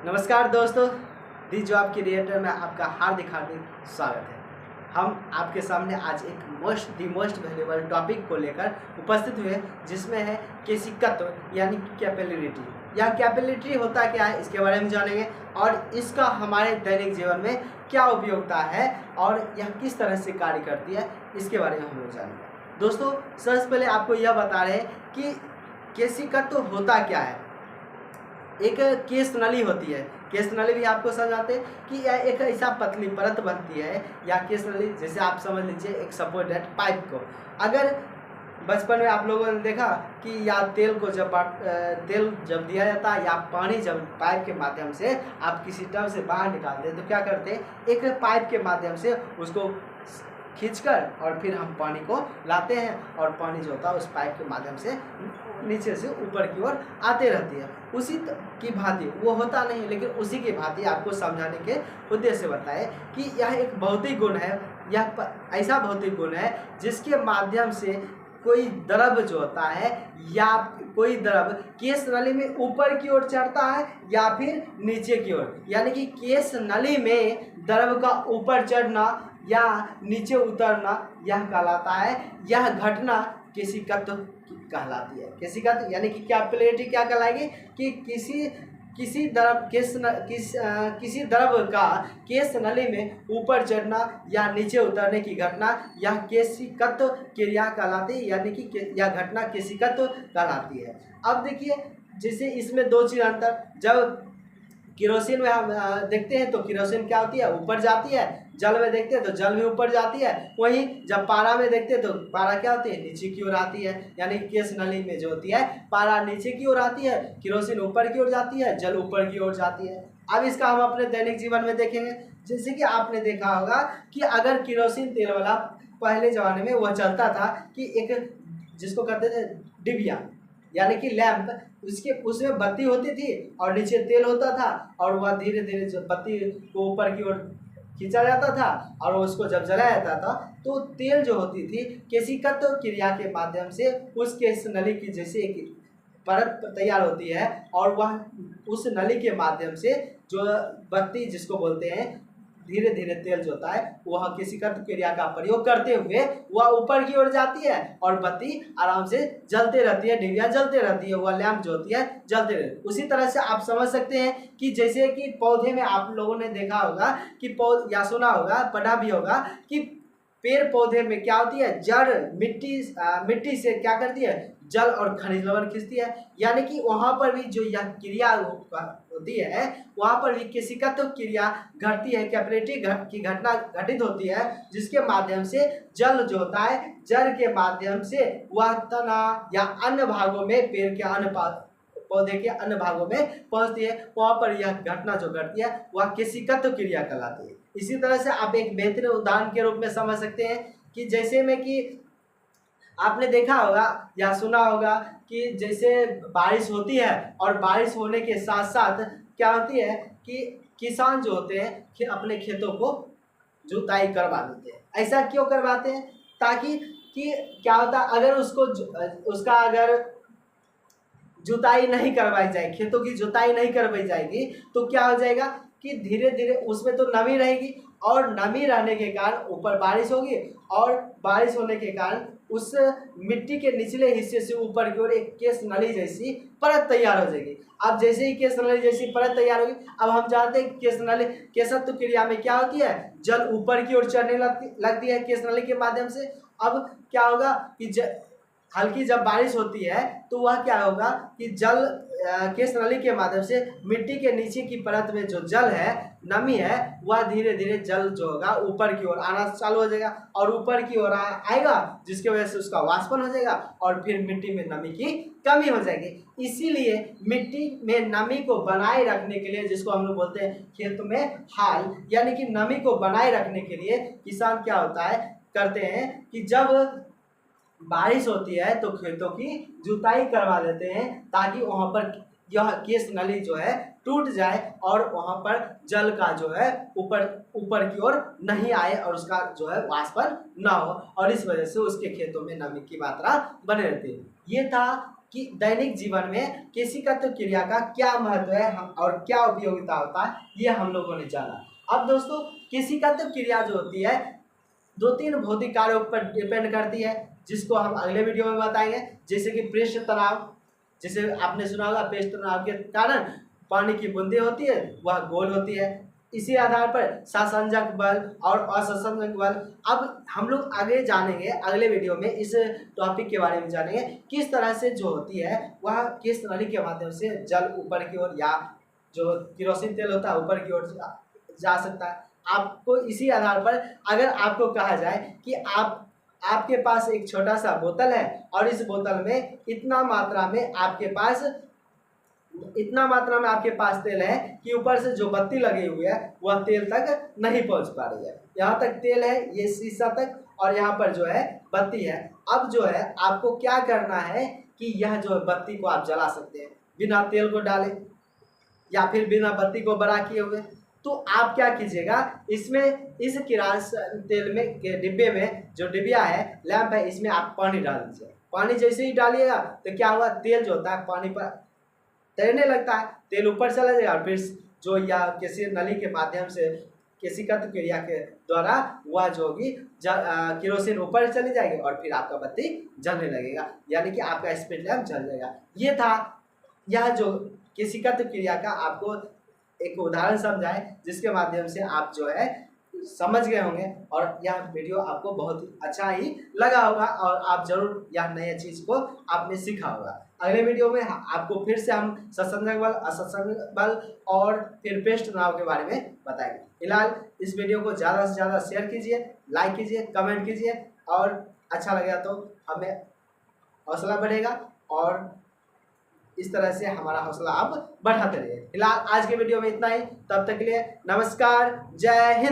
नमस्कार दोस्तों, दी job creator में आपका हार्दिक स्वागत है। हम आपके सामने आज एक मोस्ट वैल्यूबल टॉपिक को लेकर उपस्थित हुए, जिसमें है केसिकत्व यानी कैपेबिलिटी। यह कैपेबिलिटी होता क्या है, इसके बारे में जानेंगे और इसका हमारे दैनिक जीवन में क्या उपयोगिता है और यह किस तरह से कार्य करती है, इसके बारे में हम लोग जानेंगे। दोस्तों, सबसे पहले आपको यह बता रहे हैं कि केसिकत्व होता क्या है। एक केस नली होती है, केस नली भी आपको समझाते हैं कि यह एक ऐसा पतली परत बनती है या केस नली, जैसे आप समझ लीजिए एक सपोर्टेड पाइप को। अगर बचपन में आप लोगों ने देखा कि या तेल को तेल जब दिया जाता है या पानी जब पाइप के माध्यम से आप किसी टब से बाहर निकालते हैं तो क्या करते हैं, एक पाइप के माध्यम से उसको खींचकर और फिर हम पानी को लाते हैं और पानी जो होता है उस पाइप के माध्यम से नीचे से ऊपर की ओर आते रहती है। उसी की भांति वो होता नहीं, लेकिन उसी की भांति आपको समझाने के उद्देश्य से बताए कि यह एक भौतिक गुण है। यह ऐसा भौतिक गुण है जिसके माध्यम से कोई द्रव जो होता है या कोई द्रव केस नली में ऊपर की ओर चढ़ता है या फिर नीचे की ओर, यानी कि केस नली में द्रव का ऊपर चढ़ना या नीचे उतरना, यह कहलाता है, यह घटना केसिकत्व कहलाती है। केसिकत्व यानी कि कैपेबिलिटी क्या कहलाएगी कि किसी द्रव का केस नली में ऊपर चढ़ना या नीचे उतरने की घटना, यह केसिकत्व क्रिया कहलाती है, यानी कि यह घटना केसिकत्व कहलाती है। अब देखिए, जैसे इसमें दो चीज़ अंतर, जब केरोसिन में हम देखते हैं तो केरोसिन क्या होती है, ऊपर जाती है। जल में देखते हैं तो जल भी ऊपर जाती है। वहीं जब पारा में देखते हैं तो पारा क्या होती है, नीचे की ओर आती है। यानी केस नली में जो होती है पारा नीचे की ओर आती है, केरोसिन ऊपर की ओर जाती है, जल ऊपर की ओर जाती है। अब इसका हम अपने दैनिक जीवन में देखेंगे। जैसे कि आपने देखा होगा कि अगर केरोसिन तेल वाला पहले ज़माने में वह चलता था कि एक जिसको कहते थे डिबिया यानी कि लैंप, उसमें बत्ती होती थी और नीचे तेल होता था और वह धीरे धीरे जो बत्ती को ऊपर की ओर खींचा जाता था और उसको जब जलाया जाता था तो तेल जो होती थी केसिकत्व क्रिया के माध्यम से उस केस नली की जैसे एक परत तैयार होती है और वह उस नली के माध्यम से जो बत्ती जिसको बोलते हैं धीरे धीरे तेल जो होता है वह केसिकत्व क्रिया का प्रयोग करते हुए वह ऊपर की ओर जाती है और बत्ती आराम से जलते रहती है, डिबिया जलते रहती है, वह लैंप जो होती है जलते रहती है। उसी तरह से आप समझ सकते हैं कि जैसे कि पौधे में आप लोगों ने देखा होगा कि या सुना होगा, पढ़ा भी होगा कि पेड़ पौधे में क्या होती है, जड़ मिट्टी से क्या करती है, जल और खनिज लवण खींचती है। यानी कि वहाँ पर भी जो यह क्रिया होती है वहाँ पर भी केसिकत्व क्रिया घटती है, कैपेबिलिटी की घटना घटित होती है, जिसके माध्यम से जल जो होता है जल के माध्यम से वह तना या अन्य भागों में पेड़ के अन्य पौधे के अन्य भागों में पहुंचती है। वहाँ पर यह घटना जो घटती है वह केसिकत्व क्रिया कहलाती है। इसी तरह से आप एक बेहतरीन उदाहरण के रूप में समझ सकते हैं कि जैसे में कि आपने देखा होगा या सुना होगा कि जैसे बारिश होती है और बारिश होने के साथ साथ क्या होती है कि किसान जो होते हैं अपने खेतों को जुताई करवा देते हैं। ऐसा क्यों करवाते हैं, ताकि कि क्या होता है, अगर उसका अगर जुताई नहीं करवाई जाए, खेतों की जुताई नहीं करवाई जाएगी तो क्या हो जाएगा कि धीरे धीरे उसमें तो नमी रहेगी और नमी रहने के कारण ऊपर बारिश होगी और बारिश होने के कारण उस मिट्टी के निचले हिस्से से ऊपर की ओर एक केस नली जैसी परत तैयार हो जाएगी। अब जैसे ही केस नली जैसी परत तैयार होगी, अब हम जानते हैं केस नली केशत्व क्रिया में क्या होती है, जल ऊपर की ओर चढ़ने लगती है केस नली के माध्यम से। अब क्या होगा कि हल्की जब बारिश होती है तो वह क्या होगा कि जल केस नली के माध्यम से मिट्टी के नीचे की परत में जो जल है, नमी है, वह धीरे धीरे जल जो होगा ऊपर की ओर आना चालू हो जाएगा और ऊपर की ओर आएगा, जिसकी वजह से उसका वाष्पन हो जाएगा और फिर मिट्टी में नमी की कमी हो जाएगी। इसीलिए मिट्टी में नमी को बनाए रखने के लिए, जिसको हम लोग बोलते हैं खेत में हाल, यानी कि नमी को बनाए रखने के लिए किसान क्या होता है करते हैं कि जब बारिश होती है तो खेतों की जुताई करवा देते हैं, ताकि वहाँ पर यह केस नली जो है टूट जाए और वहाँ पर जल का जो है ऊपर की ओर नहीं आए और उसका जो है वाष्पन ना हो और इस वजह से उसके खेतों में नमी की मात्रा बने रहती है। ये था कि दैनिक जीवन में केशिकत्व क्रिया का क्या महत्व है और क्या उपयोगिता होता है, ये हम लोगों ने जाना। अब दोस्तों, केशिकत्व क्रिया जो होती है 2-3 भौतिक कार्यों पर डिपेंड करती है, जिसको हम अगले वीडियो में बताएंगे। जैसे कि पृष्ठ तनाव, जिसे आपने सुना होगा, पृष्ठ तनाव के कारण पानी की बूंदें होती है वह गोल होती है। इसी आधार पर सासंजक बल और असंजक बल। अब हम लोग आगे जानेंगे, अगले वीडियो में इस टॉपिक के बारे में जानेंगे किस तरह से जो होती है वह किस नली के माध्यम से जल ऊपर की ओर या जो केरोसिन तेल होता है ऊपर की ओर जा सकता है। आपको इसी आधार पर अगर आपको कहा जाए कि आपके पास एक छोटा सा बोतल है और इस बोतल में इतना मात्रा में आपके पास तेल है कि ऊपर से जो बत्ती लगी हुई है वह तेल तक नहीं पहुंच पा रही है। यहाँ तक तेल है, ये शीशा तक, और यहाँ पर जो है बत्ती है। अब जो है आपको क्या करना है कि यह जो बत्ती को आप जला सकते हैं बिना तेल को डाले या फिर बिना बत्ती को बड़ा किए हुए। तो आप क्या कीजिएगा, इसमें इस किरासन तेल में के डिब्बे में जो डिबिया है, लैंप है, इसमें आप पानी डाल दीजिए। पानी जैसे ही डालिएगा तो क्या हुआ, तेल जो होता है पानी पर तैरने लगता है, तेल ऊपर चला जाएगा और फिर जो या किसी नली के माध्यम से केशिकत्व क्रिया के द्वारा वह जो होगी केरोसिन ऊपर चली जाएगी और फिर आपका बत्ती जलने लगेगा, यानी कि आपका स्पीड लैंप जल जाएगा। ये था यह जो केशिकत्व क्रिया का आपको एक उदाहरण समझाए, जिसके माध्यम से आप जो है समझ गए होंगे और यह वीडियो आपको बहुत ही अच्छा ही लगा होगा और आप जरूर यह नई चीज़ को आपने सीखा होगा। अगले वीडियो में आपको फिर से हम सत्संजक बल, असत्संजक बल और फिर पृष्ठ तनाव के बारे में बताएंगे। फिलहाल इस वीडियो को ज़्यादा से ज़्यादा शेयर कीजिए, लाइक कीजिए, कमेंट कीजिए और अच्छा लगेगा तो हमें हौसला बढ़ेगा और इस तरह से हमारा हौसला आप बढ़ाते रहिए। फिलहाल आज के वीडियो में इतना ही, तब तक के लिए नमस्कार, जय हिंद।